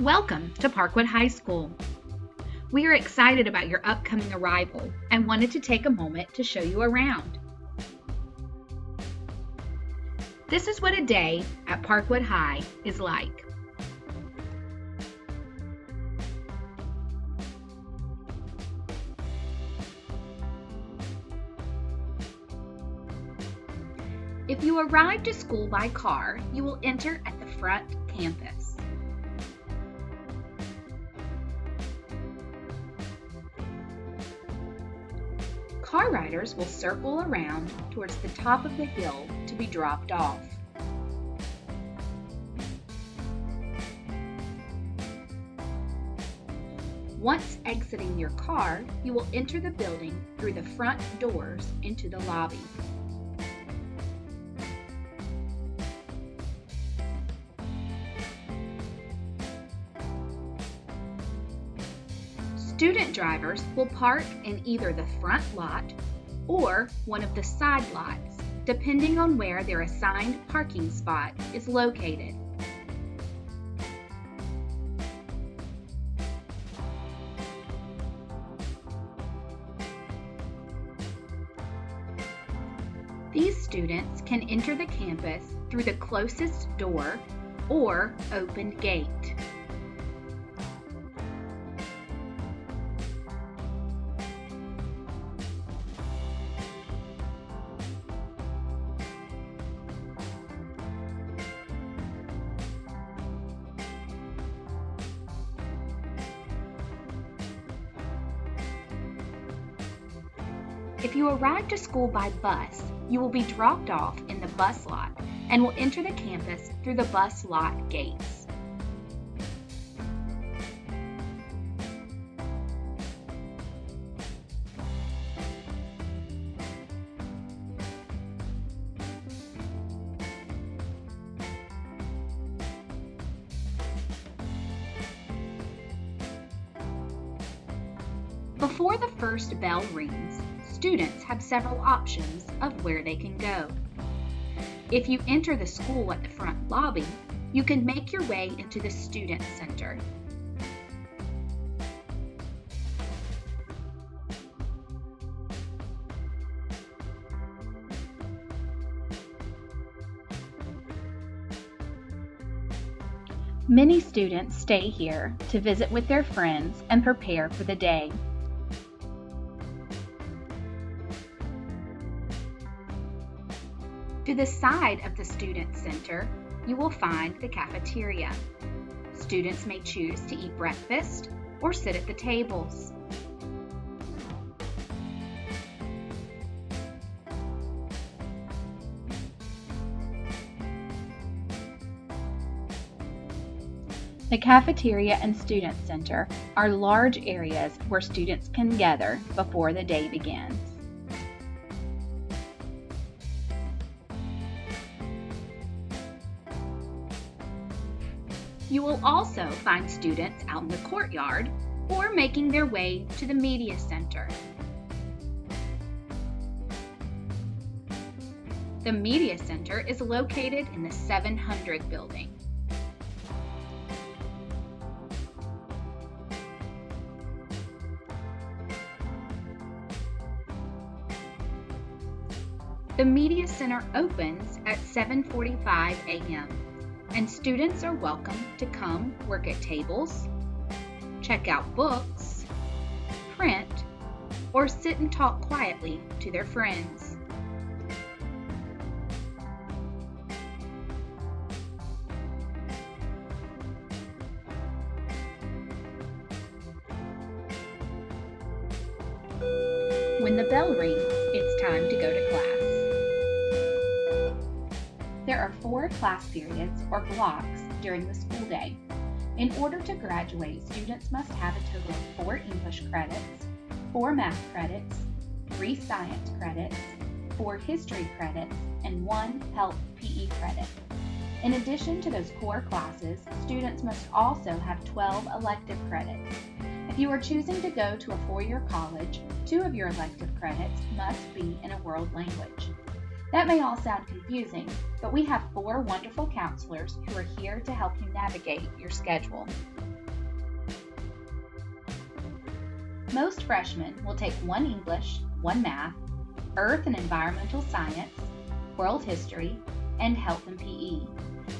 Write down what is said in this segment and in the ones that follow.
Welcome to Parkwood High School. We are excited about your upcoming arrival and wanted to take a moment to show you around. This is what a day at Parkwood High is like. If you arrive to school by car, you will enter at the front campus. Car riders will circle around towards the top of the hill to be dropped off. Once exiting your car, you will enter the building through the front doors into the lobby. Student drivers will park in either the front lot or one of the side lots, depending on where their assigned parking spot is located. These students can enter the campus through the closest door or opened gate. If you arrive to school by bus, you will be dropped off in the bus lot and will enter the campus through the bus lot gates. Before the first bell rings, students have several options of where they can go. If you enter the school at the front lobby, you can make your way into the Student Center. Many students stay here to visit with their friends and prepare for the day. To the side of the Student Center, you will find the cafeteria. Students may choose to eat breakfast or sit at the tables. The cafeteria and Student Center are large areas where students can gather before the day begins. You will also find students out in the courtyard or making their way to the Media Center. The Media Center is located in the 700 building. The Media Center opens at 7:45 a.m. and students are welcome to come work at tables, check out books, print, or sit and talk quietly to their friends. When the bell rings, it's time to go to class. There are 4 class periods or blocks during the school day. In order to graduate, students must have a total of 4 English credits, 4 math credits, 3 science credits, 4 history credits, and 1 health PE credit. In addition to those core classes, students must also have 12 elective credits. If you are choosing to go to a 4-year college, 2 of your elective credits must be in a world language. That may all sound confusing, but we have 4 wonderful counselors who are here to help you navigate your schedule. Most freshmen will take 1 English, 1 math, earth and environmental science, world history, and health and PE.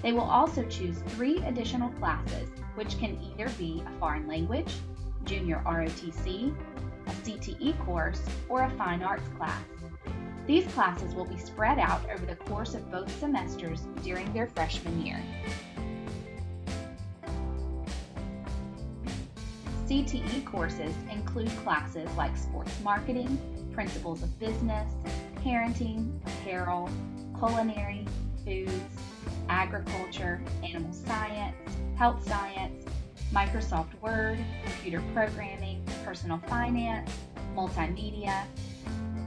They will also choose 3 additional classes, which can either be a foreign language, junior ROTC, a CTE course, or a fine arts class. These classes will be spread out over the course of both semesters during their freshman year. CTE courses include classes like sports marketing, principles of business, parenting, apparel, culinary, foods, agriculture, animal science, health science, Microsoft Word, computer programming, personal finance, multimedia,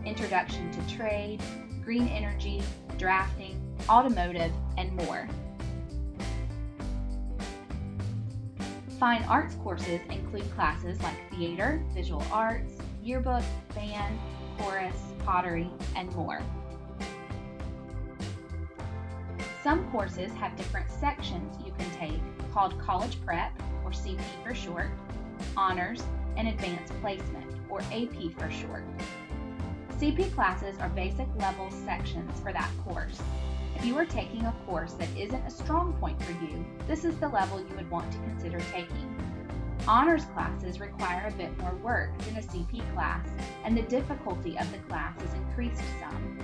introduction to trade, green energy, drafting, automotive, and more. Fine arts courses include classes like theater, visual arts, yearbook, band, chorus, pottery, and more. Some courses have different sections you can take called College Prep, or CP for short, Honors, and Advanced Placement, or AP for short. CP classes are basic level sections for that course. If you are taking a course that isn't a strong point for you, this is the level you would want to consider taking. Honors classes require a bit more work than a CP class, and the difficulty of the class is increased some.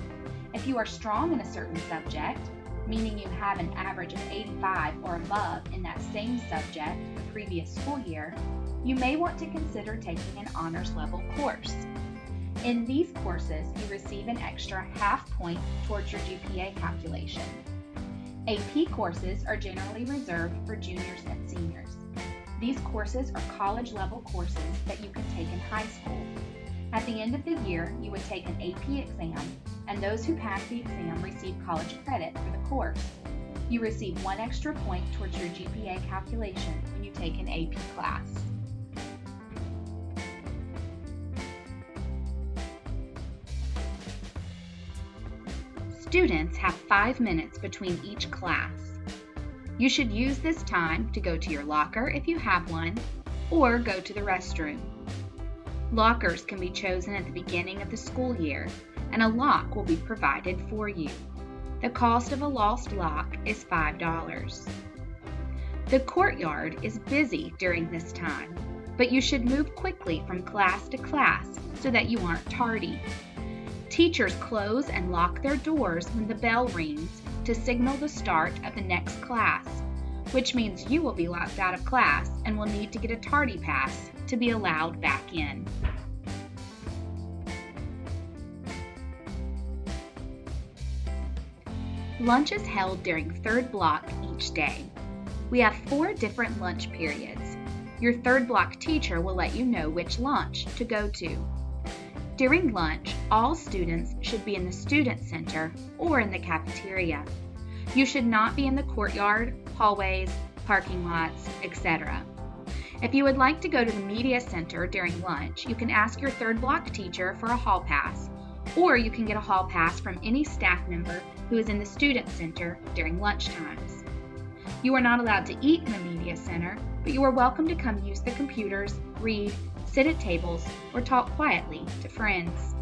If you are strong in a certain subject, meaning you have an average of 85 or above in that same subject the previous school year, you may want to consider taking an honors level course. In these courses, you receive an extra half point towards your GPA calculation. AP courses are generally reserved for juniors and seniors. These courses are college-level courses that you can take in high school. At the end of the year, you would take an AP exam, and those who pass the exam receive college credit for the course. You receive 1 extra point towards your GPA calculation when you take an AP class. Students have 5 minutes between each class. You should use this time to go to your locker if you have one, or go to the restroom. Lockers can be chosen at the beginning of the school year, and a lock will be provided for you. The cost of a lost lock is $5. The courtyard is busy during this time, but you should move quickly from class to class so that you aren't tardy. Teachers close and lock their doors when the bell rings to signal the start of the next class, which means you will be locked out of class and will need to get a tardy pass to be allowed back in. Lunch is held during 3rd block each day. We have 4 different lunch periods. Your 3rd block teacher will let you know which lunch to go to. During lunch, all students should be in the student center or in the cafeteria. You should not be in the courtyard, hallways, parking lots, etc. If you would like to go to the media center during lunch, you can ask your 3rd block teacher for a hall pass, or you can get a hall pass from any staff member who is in the student center during lunch times. You are not allowed to eat in the media center, but you are welcome to come use the computers, read, sit at tables, or talk quietly to friends.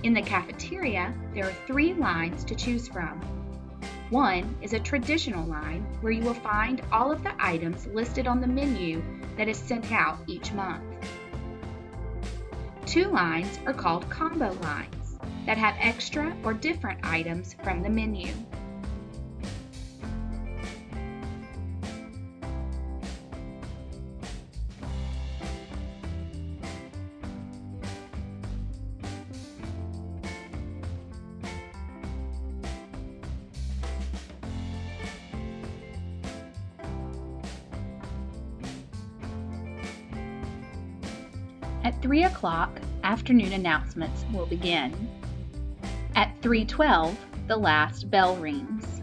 In the cafeteria, there are 3 lines to choose from. One is a traditional line where you will find all of the items listed on the menu that is sent out each month. 2 lines are called combo lines that have extra or different items from the menu. At 3 o'clock, afternoon announcements will begin. At 3:12, the last bell rings.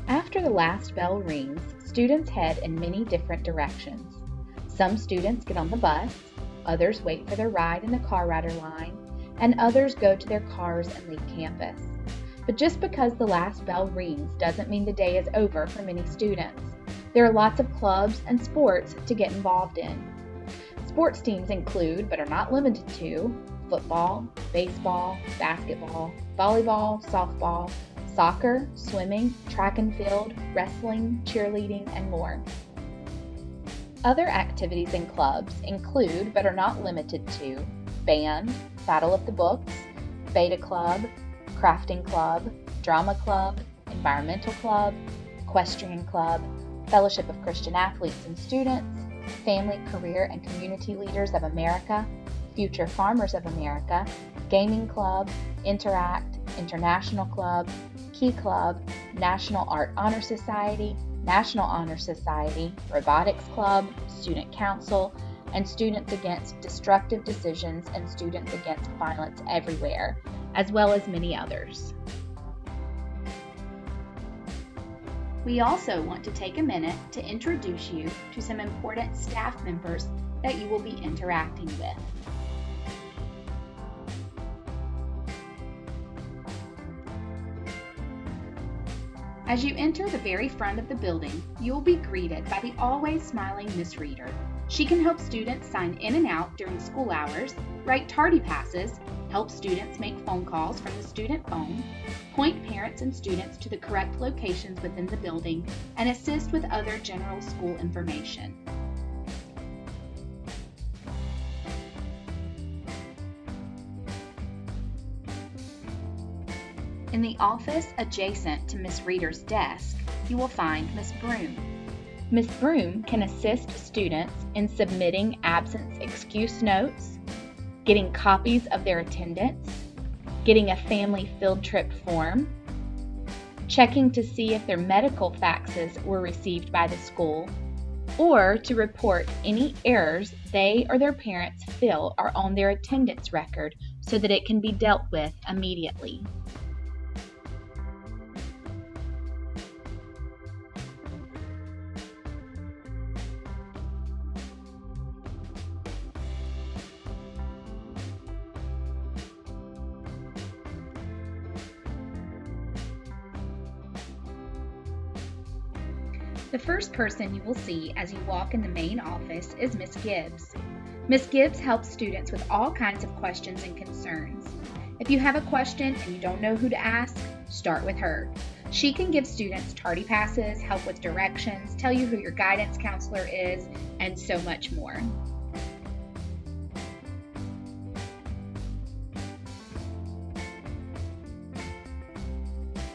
After the last bell rings, students head in many different directions. Some students get on the bus, others wait for their ride in the car rider line, and others go to their cars and leave campus. But just because the last bell rings doesn't mean the day is over for many students. There are lots of clubs and sports to get involved in. Sports teams include, but are not limited to, football, baseball, basketball, volleyball, softball, soccer, swimming, track and field, wrestling, cheerleading, and more. Other activities and clubs include, but are not limited to, band, Battle of the Books, Beta Club, Crafting Club, Drama Club, Environmental Club, Equestrian Club, Fellowship of Christian Athletes and Students, Family, Career, and Community Leaders of America, Future Farmers of America, Gaming Club, Interact, International Club, Key Club, National Art Honor Society, National Honor Society, Robotics Club, Student Council, and Students Against Destructive Decisions and Students Against Violence Everywhere, as well as many others. We also want to take a minute to introduce you to some important staff members that you will be interacting with. As you enter the very front of the building, you will be greeted by the always smiling Miss Reader. She can help students sign in and out during school hours, write tardy passes, help students make phone calls from the student phone, point parents and students to the correct locations within the building, and assist with other general school information. In the office adjacent to Miss Reader's desk, you will find Miss Broom. Miss Broom can assist students in submitting absence excuse notes, getting copies of their attendance, getting a family field trip form, checking to see if their medical faxes were received by the school, or to report any errors they or their parents feel are on their attendance record so that it can be dealt with immediately. The first person you will see as you walk in the main office is Miss Gibbs. Miss Gibbs helps students with all kinds of questions and concerns. If you have a question and you don't know who to ask, start with her. She can give students tardy passes, help with directions, tell you who your guidance counselor is, and so much more.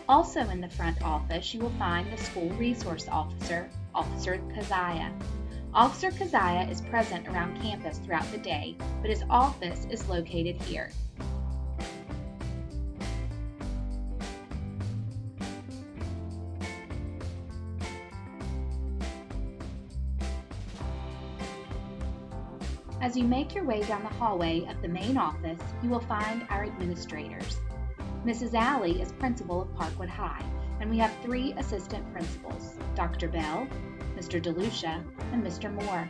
Also in the front office, you will find the School Resource Officer, Officer Keziah. Officer Keziah is present around campus throughout the day, but his office is located here. As you make your way down the hallway of the main office, you will find our administrators. Mrs. Alley is principal of Parkwood High, and we have 3 assistant principals, Dr. Bell, Mr. DeLucia, and Mr. Moore.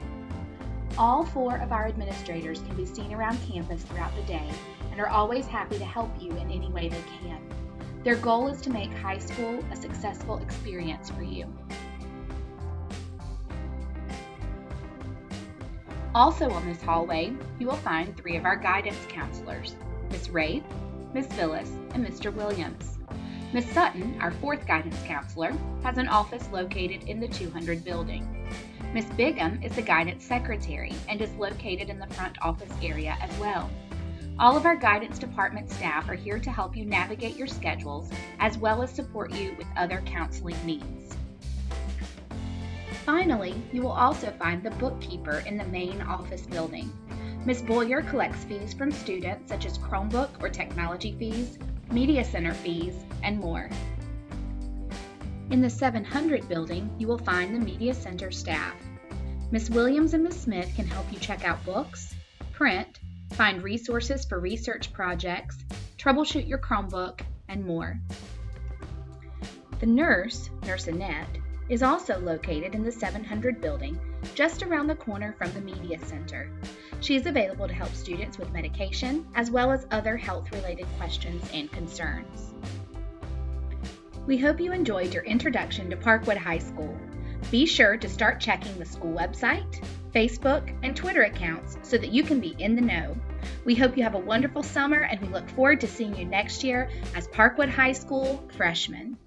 All 4 of our administrators can be seen around campus throughout the day and are always happy to help you in any way they can. Their goal is to make high school a successful experience for you. Also on this hallway, you will find 3 of our guidance counselors, Miss Wraith, Miss Phyllis, and Mr. Williams. Miss Sutton, our 4th guidance counselor, has an office located in the 200 building. Miss Bigham is the guidance secretary and is located in the front office area as well. All of our guidance department staff are here to help you navigate your schedules as well as support you with other counseling needs. Finally, you will also find the bookkeeper in the main office building. Ms. Boyer collects fees from students such as Chromebook or technology fees, Media Center fees, and more. In the 700 building, you will find the Media Center staff. Ms. Williams and Ms. Smith can help you check out books, print, find resources for research projects, troubleshoot your Chromebook, and more. The nurse, Nurse Annette, is also located in the 700 building, just around the corner from the Media Center. She is available to help students with medication as well as other health-related questions and concerns. We hope you enjoyed your introduction to Parkwood High School. Be sure to start checking the school website, Facebook, and Twitter accounts so that you can be in the know. We hope you have a wonderful summer, and we look forward to seeing you next year as Parkwood High School freshmen.